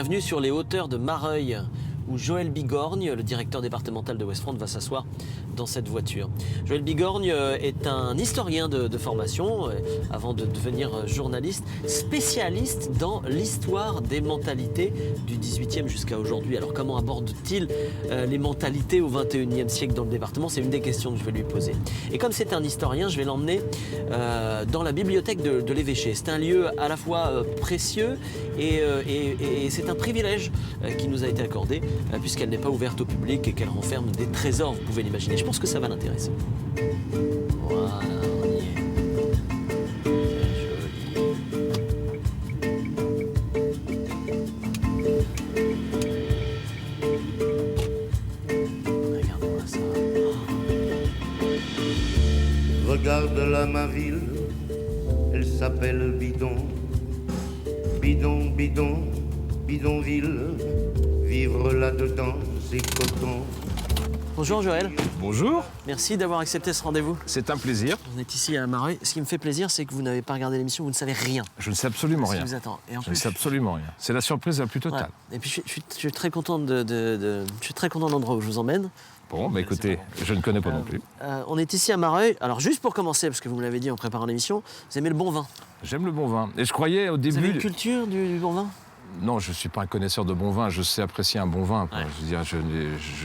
Bienvenue sur les hauteurs de Mareuil, où Joël Bigorgne, le directeur départemental de Ouest-France, va s'asseoir dans cette voiture. Joël Bigorgne est un historien de formation, avant de devenir journaliste, spécialiste dans l'histoire des mentalités du 18e jusqu'à aujourd'hui. Alors comment aborde-t-il les mentalités au 21e siècle dans le département? C'est une des questions que je vais lui poser. Et comme c'est un historien, je vais l'emmener dans la bibliothèque de l'évêché. C'est un lieu à la fois précieux et c'est un privilège qui nous a été accordé puisqu'elle n'est pas ouverte au public et qu'elle renferme des trésors, vous pouvez l'imaginer. Je pense que ça va l'intéresser. Voilà, on y est. Joli. Regardez-moi ça. Regarde-la ma ville, elle s'appelle Bidon. Bidon, bidon, bidonville. Vivre là-dedans, c'est coton. Bonjour Joël. Bonjour. Merci d'avoir accepté ce rendez-vous. C'est un plaisir. On est ici à Mareuil. Ce qui me fait plaisir, c'est que vous n'avez pas regardé l'émission, vous ne savez rien. Je ne sais absolument Ce qui rien. vous attend. Et en Je ne sais absolument rien. C'est la surprise la plus totale. Ouais. Et puis je suis très content je suis très content de l'endroit où je vous emmène. Bon, bah écoutez, je ne connais pas non plus. On est ici à Mareuil. Alors juste pour commencer, parce que vous me l'avez dit en préparant l'émission, vous aimez le bon vin. J'aime le bon vin. Et je croyais au Vous avez début... une culture du bon vin? Non, je ne suis pas un connaisseur de bon vin. Je sais apprécier un bon vin. Quoi. Ouais. Je veux dire,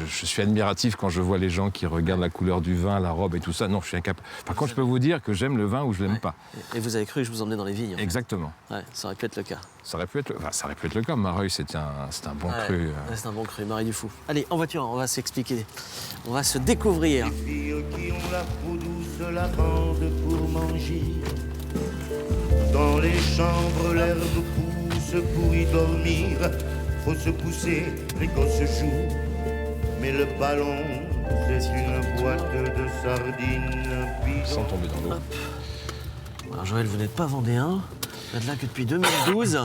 je suis admiratif quand je vois les gens qui regardent la couleur du vin, la robe et tout ça. Non, je suis incapable. Par contre, je peux vous dire que j'aime le vin ou je l'aime pas. Et vous avez cru que je vous emmenais dans les vignes. Exactement. Ouais, ça aurait pu être le cas. Ça aurait pu être le cas. Mareuil, c'est un bon cru. Ouais, c'est un bon cru, Mareuil du Fou. Allez, en voiture, on va s'expliquer. On va se découvrir. Les filles qui ont la peau douce, la bande pour manger. Dans les chambres, l'herbe pousse pour y dormir. Faut se pousser, les gosses jouent. Mais le ballon, c'est une boîte de sardines. Sans tomber dans l'eau. Alors Joël, vous n'êtes pas vendéen. Vous êtes là que depuis 2012.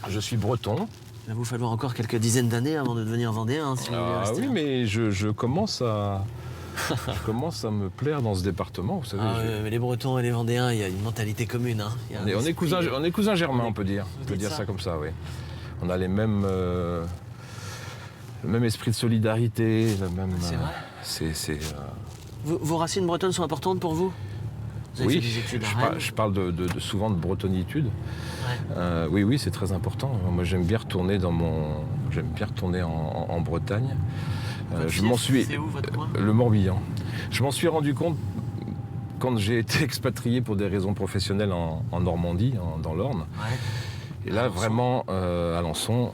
Je suis breton. Il va vous falloir encore quelques dizaines d'années avant de devenir vendéen, si vous voulez Ah rester. oui, mais je commence à me plaire dans ce département, vous savez. Ah, oui, mais les Bretons et les Vendéens, il y a une mentalité commune. Hein. Il y a un On est esprit- cousins germains, on peut dire. Vous On peut dites dire ça ça comme ça, oui. On a le même esprit de solidarité, le même. C'est vrai Vos racines bretonnes sont importantes pour vous? Vous avez Oui, fait des études à je Rennes. parle souvent de bretonitude. Ouais. Oui, c'est très important. Moi, j'aime bien retourner en Bretagne. Votre Je m'en fief, suis c'est où, votre coin? le Morbihan. Je m'en suis rendu compte quand j'ai été expatrié pour des raisons professionnelles en Normandie, dans l'Orne. Ouais. Et là, Alençon. vraiment, Alençon,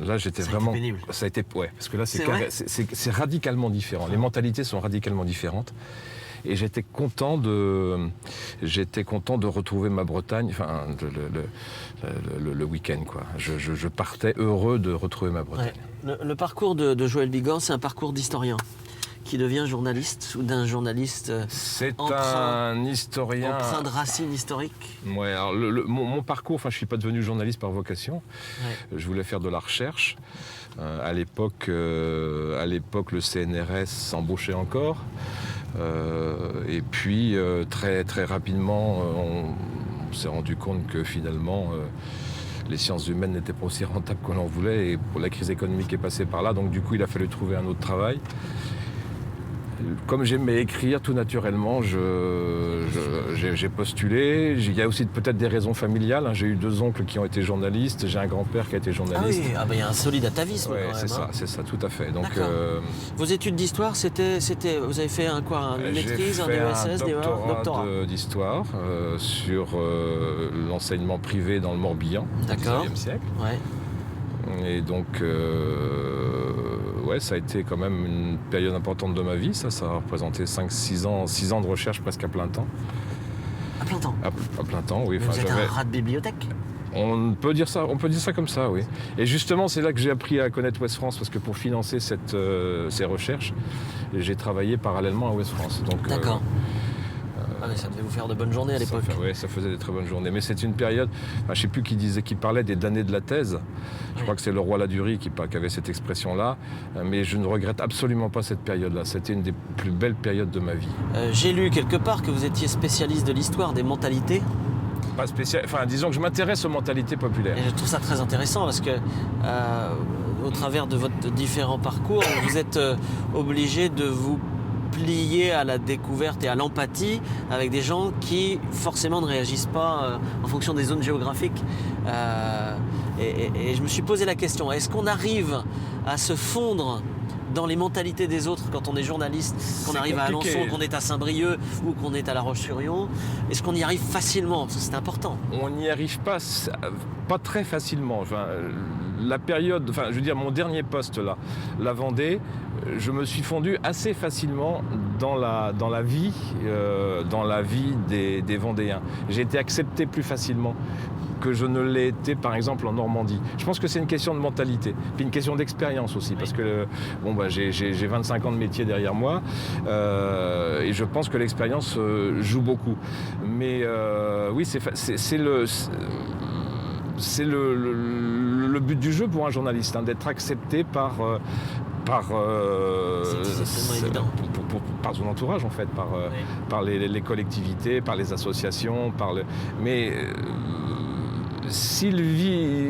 là, j'étais Ça a vraiment... été pénible. Ça a été, ouais, parce que là, C'est vrai c'est radicalement différent. Les mentalités sont radicalement différentes. Et j'étais content de retrouver ma Bretagne, enfin, le week-end, quoi. Je partais heureux de retrouver ma Bretagne. Ouais. Le parcours de Joël Bigorgne, c'est un parcours d'historien qui devient journaliste ou d'un journaliste C'est emprunt- un historien... empreint de racines historiques. Ouais, alors mon parcours, enfin, je suis pas devenu journaliste par vocation. Ouais. Je voulais faire de la recherche. À l'époque, le CNRS embauchait encore. Et puis, très, très rapidement, on s'est rendu compte que finalement, les sciences humaines n'étaient pas aussi rentables qu'on en voulait. Et pour la crise économique est passée par là. Donc, du coup, il a fallu trouver un autre travail. Comme j'aimais écrire tout naturellement, j'ai postulé. Il y a aussi peut-être des raisons familiales. J'ai eu 2 oncles qui ont été journalistes. J'ai un grand-père qui a été Ah journaliste. oui, il y a un solide atavisme Ouais, quand même. c'est ça, tout à fait. Donc, D'accord. Vos études d'histoire, c'était, vous avez fait une maîtrise, un j'ai fait DESS, un doctorat doctorat. d'histoire sur l'enseignement privé dans le Morbihan au D'accord. XIXe siècle. Ouais. Et donc, ouais, ça a été quand même une période importante de ma vie. Ça a représenté 5-6 ans, 6 ans de recherche presque à plein temps. À plein temps. À plein temps, oui. Mais Enfin, vous êtes un rat de bibliothèque. on peut dire ça comme ça, oui. Et justement, c'est là que j'ai appris à connaître Ouest France, parce que pour financer ces recherches, j'ai travaillé parallèlement à Ouest France. Donc, D'accord. Ah, mais ça devait vous faire de bonnes journées à l'époque. Oui, ça faisait des très bonnes journées. Mais c'est une période, enfin, je ne sais plus qui parlait des damnés de la thèse. Je crois que c'est le roi Ladurie qui avait cette expression-là. Mais je ne regrette absolument pas cette période-là. C'était une des plus belles périodes de ma vie. J'ai lu quelque part que vous étiez spécialiste de l'histoire des mentalités. pas spécial. Enfin, disons que je m'intéresse aux mentalités populaires. Et je trouve ça très intéressant parce que au travers de votre différents parcours, vous êtes obligé de vous plier à la découverte et à l'empathie avec des gens qui forcément ne réagissent pas en fonction des zones géographiques. Et je me suis posé la question, est-ce qu'on arrive à se fondre dans les mentalités des autres quand on est journaliste, qu'on arrive à Alençon, qu'on est à Saint-Brieuc ou qu'on est à La Roche-sur-Yon? Est-ce qu'on y arrive facilement? Parce que c'est important. On n'y arrive pas très facilement. Enfin, la période, enfin, je veux dire, mon dernier poste là, la Vendée, je me suis fondu assez facilement dans la vie des Vendéens. J'ai été accepté plus facilement que je ne l'ai été par exemple en Normandie. Je pense que c'est une question de mentalité, puis une question d'expérience aussi, parce que j'ai 25 ans de métier derrière moi et je pense que l'expérience joue beaucoup. Mais oui, c'est le but du jeu pour un journaliste, hein, d'être accepté par son entourage en fait, par les collectivités, par les associations, mais s'il vit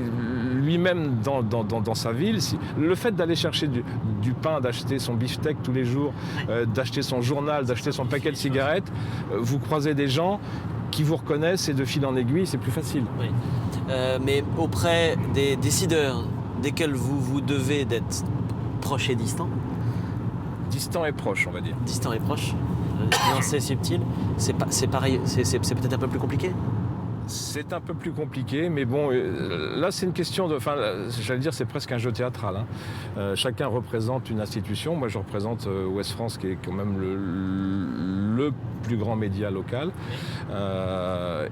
lui-même dans sa ville, le fait d'aller chercher du pain, d'acheter son beefsteak tous les jours, d'acheter son journal, d'acheter son paquet de cigarettes, vous croisez des gens qui vous reconnaissent et de fil en aiguille, c'est plus facile. Oui. Mais auprès des décideurs desquels vous devez d'être proche et distant? Distant et proche, on va dire. Distant et proche, c'est subtil. C'est pareil, c'est peut-être un peu plus compliqué? C'est un peu plus compliqué, mais bon, là c'est une question de... Enfin, j'allais dire, c'est presque un jeu théâtral, hein. Chacun représente une institution. Moi, je représente Ouest France, qui est quand même le plus grand média local.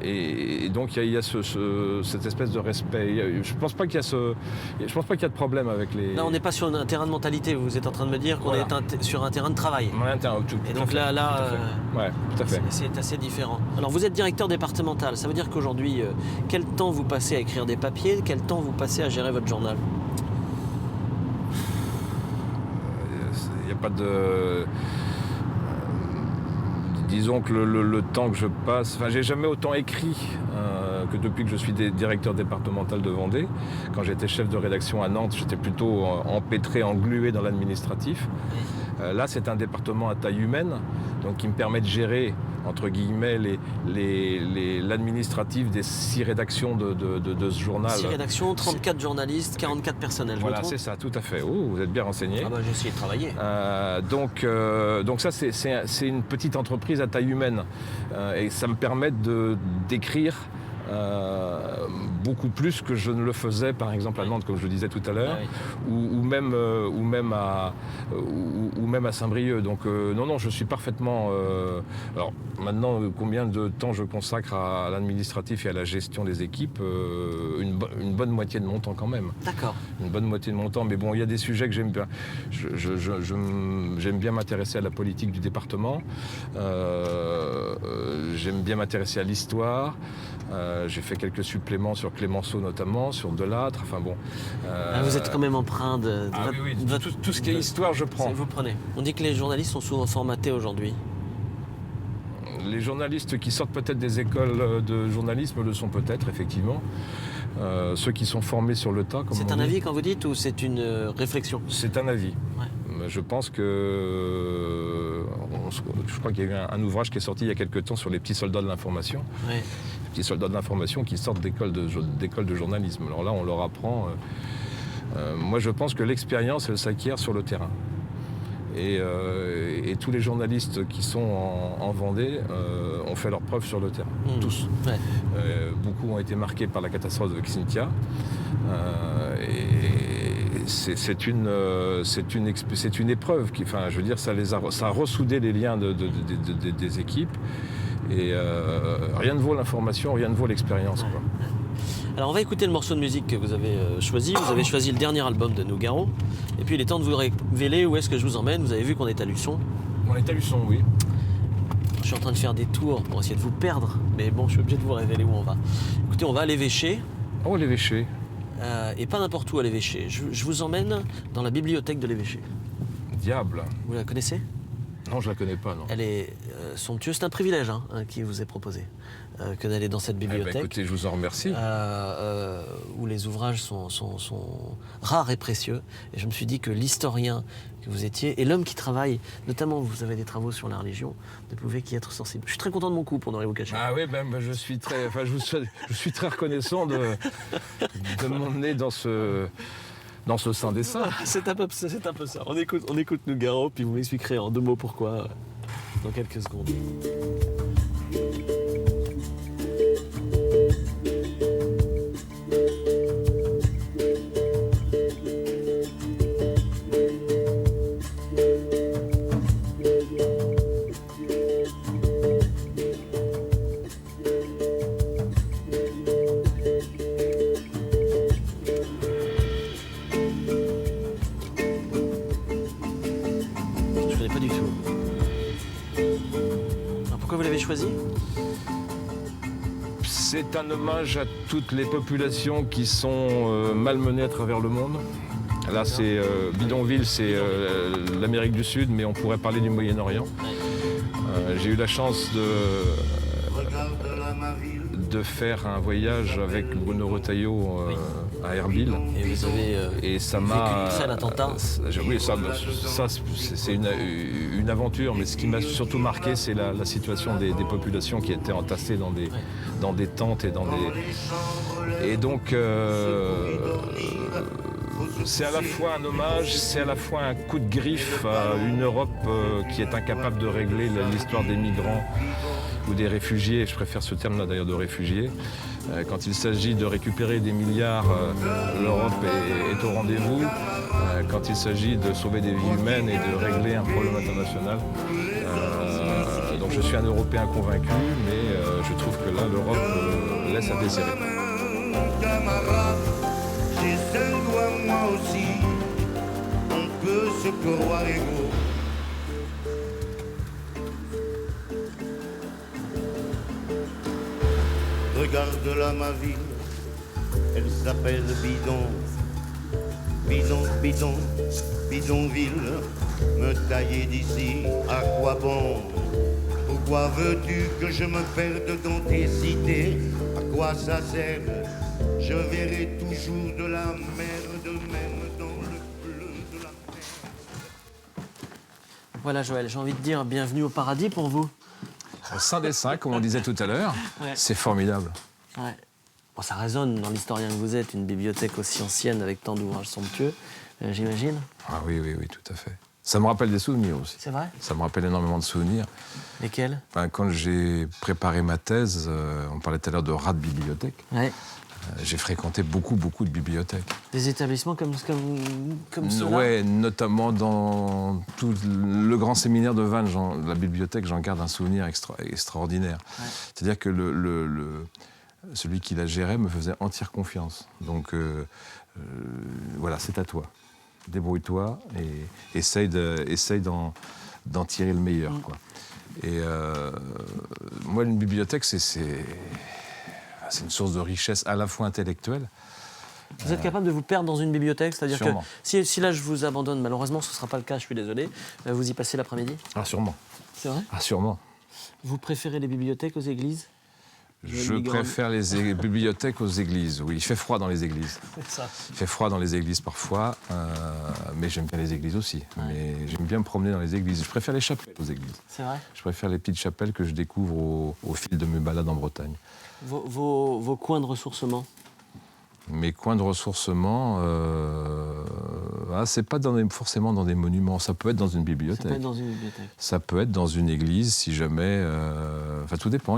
Et donc, il y a cette espèce de respect. Je ne pense pas qu'il y a de problème avec les... Là, on n'est pas sur un terrain de mentalité. Vous êtes en train de me dire qu'on est sur un terrain de travail. Et donc là, ouais, tout à fait. C'est assez différent. Alors, vous êtes directeur départemental. Ça veut dire qu'aujourd'hui, quel temps vous passez à écrire des papiers? Quel temps vous passez à gérer votre journal? Il n'y a pas de... Disons que le temps que je passe... Enfin, j'ai jamais autant écrit que depuis que je suis directeur départemental de Vendée. Quand j'étais chef de rédaction à Nantes, j'étais plutôt empêtré, englué dans l'administratif. Là, c'est un département à taille humaine, donc qui me permet de gérer, entre guillemets, l'administratif des 6 rédactions de ce journal. 6 rédactions, 34 journalistes, 44 personnels. Voilà, c'est ça, tout à fait. Oh, vous êtes bien renseigné. Ah bah, j'ai essayé de travailler. Donc ça, c'est une petite entreprise à taille humaine. Et ça me permet d'écrire beaucoup plus que je ne le faisais par exemple à Nantes, comme je le disais tout à l'heure, ou même à Saint-Brieuc. Donc non, je suis parfaitement... alors maintenant, combien de temps je consacre à l'administratif et à la gestion des équipes? Une bonne moitié de mon temps quand même. D'accord. Une bonne moitié de mon temps, mais bon, il y a des sujets que j'aime bien. J'aime bien m'intéresser à la politique du département. J'aime bien m'intéresser à l'histoire. J'ai fait quelques suppléments sur Clémenceau notamment, sur Delattre, enfin bon. Vous êtes quand même empreint de tout ce qui est histoire, je prends. Vous prenez. On dit que les journalistes sont souvent formatés aujourd'hui. Les journalistes qui sortent peut-être des écoles de journalisme le sont peut-être, effectivement. Ceux qui sont formés sur le tas, comme on dit. C'est un avis quand vous dites, ou c'est une réflexion? C'est un avis. Ouais. Je pense que... Je crois qu'il y a eu un ouvrage qui est sorti il y a quelque temps sur les petits soldats de l'information. Ouais. Les petits soldats de l'information qui sortent d'écoles de journalisme. Alors là, on leur apprend... moi, je pense que l'expérience, elle s'acquiert sur le terrain. Et tous les journalistes qui sont en Vendée ont fait leurs preuves sur le terrain. Tous. Ouais. Beaucoup ont été marqués par la catastrophe de Xynthia. Et c'est une épreuve qui, enfin, je veux dire, ça a ressoudé les liens des équipes. Et rien ne vaut l'information, rien ne vaut l'expérience. Ouais. Alors on va écouter le morceau de musique que vous avez choisi. Vous avez choisi le dernier album de Nougaro. Et puis il est temps de vous révéler où est-ce que je vous emmène. Vous avez vu qu'on est à Luçon. On est à Luçon, oui. Je suis en train de faire des tours pour essayer de vous perdre. Mais bon, je suis obligé de vous révéler où on va. Écoutez, on va à l'Évêché. Oh, l'Évêché. Et pas n'importe où à l'Évêché. Je vous emmène dans la bibliothèque de l'Évêché. Diable. Vous la connaissez? Non, je la connais pas, non. Elle est somptueuse. C'est un privilège qui vous est proposé que d'aller dans cette bibliothèque. Écoutez, je vous en remercie. Où les ouvrages sont rares et précieux. Et je me suis dit que l'historien que vous étiez et l'homme qui travaille, notamment vous avez des travaux sur la religion, ne pouvait qu'y être sensible. Je suis très content de mon coup, pour ne rien vous cacher. Ah oui, je suis très reconnaissant de m'emmener dans ce sein des saints. C'est un peu ça. On écoute Nougaro, puis vous m'expliquerez en 2 mots pourquoi dans quelques secondes. Pas du tout. Alors pourquoi vous l'avez choisi? C'est un hommage à toutes les populations qui sont malmenées à travers le monde. Là, c'est Bidonville, c'est l'Amérique du Sud, mais on pourrait parler du Moyen-Orient. J'ai eu la chance de faire un voyage avec Bruno Retailleau à Erbil. Et vous avez et ça m'a vécu un attentat. Oui, ça c'est une aventure, mais ce qui m'a surtout marqué, c'est la situation des populations qui étaient entassées dans des tentes et et donc c'est à la fois un hommage, c'est à la fois un coup de griffe à une Europe qui est incapable de régler l'histoire des migrants ou des réfugiés, je préfère ce terme-là d'ailleurs de réfugiés. Quand il s'agit de récupérer des milliards, l'Europe est au rendez-vous. Quand il s'agit de sauver des vies humaines et de régler un problème international. Donc je suis un Européen convaincu, mais je trouve que là, l'Europe laisse à désirer. Camarade, j'ai 5 doigts moi aussi, on peut se croire égaux. Regarde là ma ville, elle s'appelle Bidon. Bidonville, me tailler d'ici, à quoi bon? Pourquoi veux-tu que je me perde dans tes cités? À quoi ça sert? Je verrai toujours de la merde, même dans le bleu de la mer. Voilà Joël, j'ai envie de dire bienvenue au paradis pour vous. Au sein des saints, comme on disait tout à l'heure, Ouais. c'est formidable. Ouais. Bon, ça résonne dans l'historien que vous êtes, une bibliothèque aussi ancienne avec tant d'ouvrages somptueux, j'imagine. Ah oui, tout à fait. Ça me rappelle des souvenirs aussi. C'est vrai? Ça me rappelle énormément de souvenirs. Lesquels? Quand j'ai préparé ma thèse, on parlait tout à l'heure de rats de bibliothèque. Ouais. J'ai fréquenté beaucoup de bibliothèques. Des établissements comme ceux-là? Ouais, notamment dans tout le grand séminaire de Vannes, la bibliothèque, j'en garde un souvenir extraordinaire. Ouais. C'est-à-dire que celui qui la gérait me faisait entière confiance. Donc voilà, c'est à toi. Débrouille-toi et essaye d'en tirer le meilleur. Quoi. Et moi, une bibliothèque, c'est une source de richesse à la fois intellectuelle. Vous êtes capable de vous perdre dans une bibliothèque? C'est-à-dire sûrement. Que si là je vous abandonne, malheureusement ce ne sera pas le cas, je suis désolé, vous y passez l'après-midi? Ah, sûrement. C'est vrai? Ah, sûrement. Vous préférez les bibliothèques aux églises? Je préfère les bibliothèques aux églises, oui. Il fait froid dans les églises. Ça. Il fait froid dans les églises parfois, mais j'aime bien les églises aussi. Ouais. Mais j'aime bien me promener dans les églises. Je préfère les chapelles aux églises. C'est vrai? Je préfère les petites chapelles que je découvre au fil de mes balades en Bretagne. Vos coins de ressourcement? Mes coins de ressourcement, c'est pas forcément dans des monuments. Ça peut être dans une bibliothèque. Ça peut être dans une bibliothèque. Ça peut être dans une église, si jamais. Tout dépend.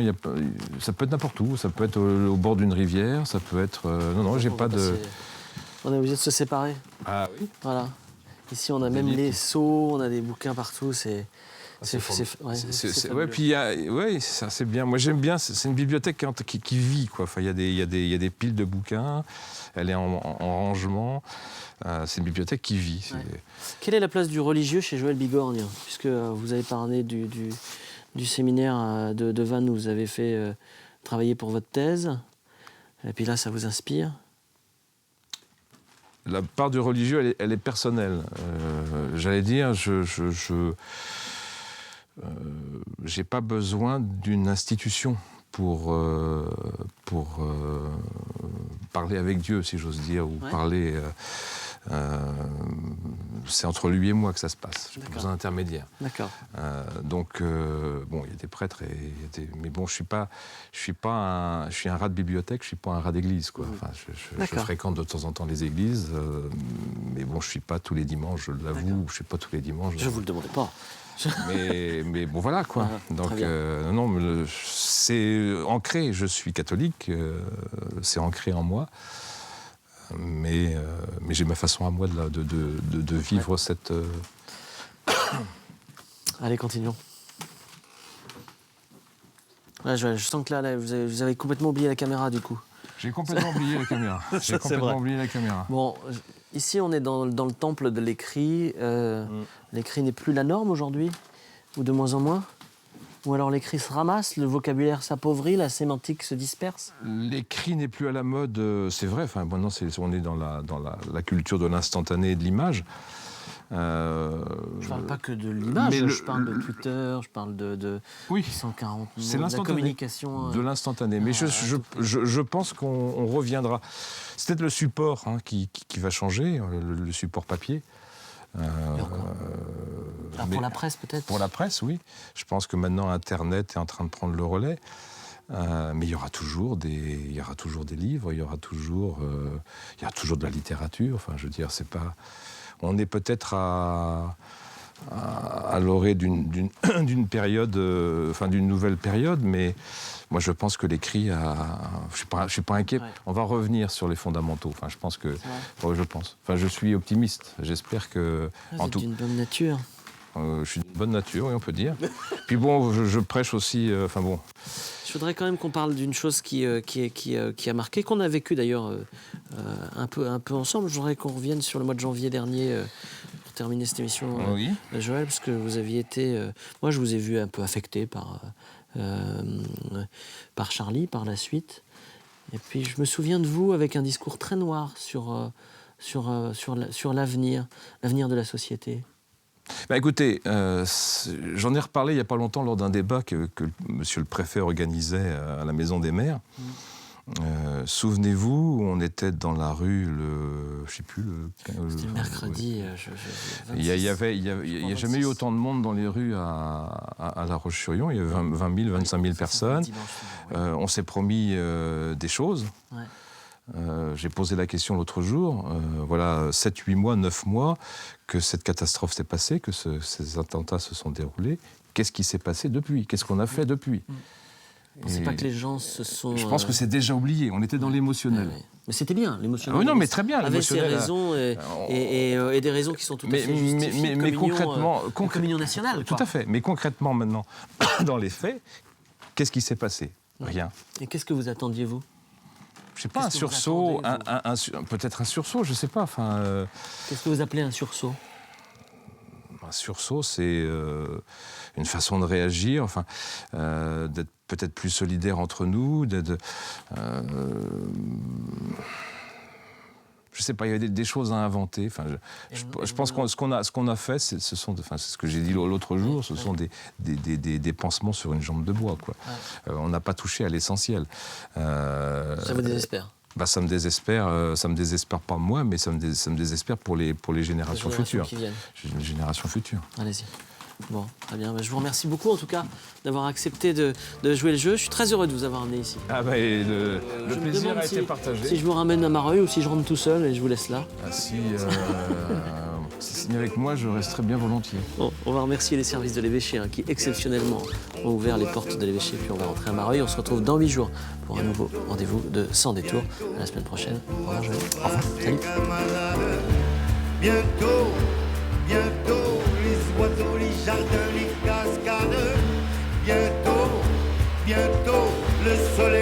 Ça peut être n'importe où. Ça peut être au bord d'une rivière. Ça peut être. Non, j'ai pas de. On est obligé de se séparer. Ah oui. Voilà. Ici, on a même les seaux, on a des bouquins partout. C'est puis c'est bien. Moi, j'aime bien. C'est une bibliothèque qui vit, quoi. Enfin, il y a des piles de bouquins. Elle est en rangement. C'est une bibliothèque qui vit. Ouais. Quelle est la place du religieux chez Joël Bigorgne? Puisque vous avez parlé du séminaire de Vannes où vous avez fait travailler pour votre thèse. Et puis là, ça vous inspire? La part du religieux, elle est personnelle. J'allais dire, j'ai pas besoin d'une institution pour parler avec Dieu, si j'ose dire, ou parler. C'est entre lui et moi que ça se passe. J'ai pas besoin d'intermédiaire. D'accord. Donc, bon, il y a des prêtres, mais bon, je suis un rat de bibliothèque, je suis pas un rat d'église, quoi. Enfin, je fréquente de temps en temps les églises, mais bon, je suis pas tous les dimanches, je l'avoue, je suis pas tous les dimanches. Je vous le demandais pas. Mais bon, voilà, quoi. Donc, non, c'est ancré, je suis catholique, c'est ancré en moi. Mais j'ai ma façon à moi de vivre cette... Allez, continuons. Là, je sens que là vous avez complètement oublié la caméra, du coup. J'ai complètement oublié la caméra. J'ai complètement oublié la caméra. Bon, ici, on est dans le temple de l'écrit. L'écrit n'est plus la norme aujourd'hui, ou de moins en moins? Ou alors l'écrit se ramasse, le vocabulaire s'appauvrit, la sémantique se disperse? L'écrit n'est plus à la mode, c'est vrai. Enfin, maintenant, on est dans la culture de l'instantané et de l'image. Je ne parle pas que de l'image, je parle de Twitter, je parle de 140 c'est de la l'instantané, communication. de l'instantané. Mais je pense qu'on reviendra. C'est peut-être le support qui va changer, le support papier. Pour la presse, peut-être? Pour la presse, oui. Je pense que maintenant, Internet est en train de prendre le relais. Mais il y aura toujours des livres, il y aura toujours de la littérature. Enfin, je veux dire, c'est pas... On est peut-être à l'orée d'une période, d'une nouvelle période, mais moi je pense que l'écrit je suis pas inquiet. Ouais. On va revenir sur les fondamentaux. Enfin, je pense que, je suis optimiste. J'espère que. Vous êtes d'une bonne nature. Je suis d'une bonne nature, oui, on peut dire. Puis bon, je prêche aussi. Je voudrais quand même qu'on parle d'une chose qui a marqué, qu'on a vécu d'ailleurs un peu ensemble. Je voudrais qu'on revienne sur le mois de janvier dernier pour terminer cette émission, Joël, parce que vous aviez été... moi, je vous ai vu un peu affecté par Charlie par la suite. Et puis, je me souviens de vous avec un discours très noir sur l'avenir de la société. Écoutez, j'en ai reparlé il n'y a pas longtemps lors d'un débat que monsieur le préfet organisait à la Maison des Maires. Souvenez-vous, on était dans la rue, je ne sais plus... C'était le mercredi. Il n'y a jamais eu autant de monde dans les rues à La Roche-sur-Yon. Il y avait 20 000, 25 000 personnes. On s'est promis des choses. Ouais. J'ai posé la question l'autre jour, 7, 8 mois, 9 mois que cette catastrophe s'est passée, que ces attentats se sont déroulés. Qu'est-ce qui s'est passé depuis? Qu'est-ce qu'on a fait depuis? C'est pas que les gens se sont... Je pense que c'est déjà oublié, on était dans l'émotionnel. Ouais. Mais c'était bien, l'émotionnel. Oui, non, mais très bien, avec ses raisons et des raisons qui sont tout à fait justifiées. Mais concrètement... communion nationale, quoi. Tout à fait, mais concrètement maintenant, dans les faits, qu'est-ce qui s'est passé? Rien. Et qu'est-ce que vous attendiez, vous? Je sais pas, un sursaut, peut-être un sursaut, je sais pas. Qu'est-ce que vous appelez un sursaut? Un sursaut, c'est une façon de réagir, d'être peut-être plus solidaire entre nous, je sais pas, il y a des choses à inventer. Je pense que ce qu'on a fait, c'est ce que j'ai dit l'autre jour, ce sont des pansements sur une jambe de bois, quoi. Ouais. On n'a pas touché à l'essentiel. Ça vous désespère? Ça me désespère pas moi, mais ça me désespère pour les générations futures. Les générations futures. Allez-y. Bon, très bien. Je vous remercie beaucoup, en tout cas, d'avoir accepté de jouer le jeu. Je suis très heureux de vous avoir amené ici. Le plaisir a été partagé. Si je vous ramène à Mareuil ou si je rentre tout seul et je vous laisse là. Si c'est avec moi, je resterai bien volontiers. Bon, on va remercier les services de l'évêché qui, exceptionnellement, ont ouvert les portes de l'évêché. Puis on va rentrer à Mareuil. On se retrouve dans 8 jours pour un nouveau rendez-vous de Sans détour. À la semaine prochaine. Au revoir, Joël. Au revoir. Salut. Bientôt, les oiseaux, les jardins, les cascades. Bientôt, le soleil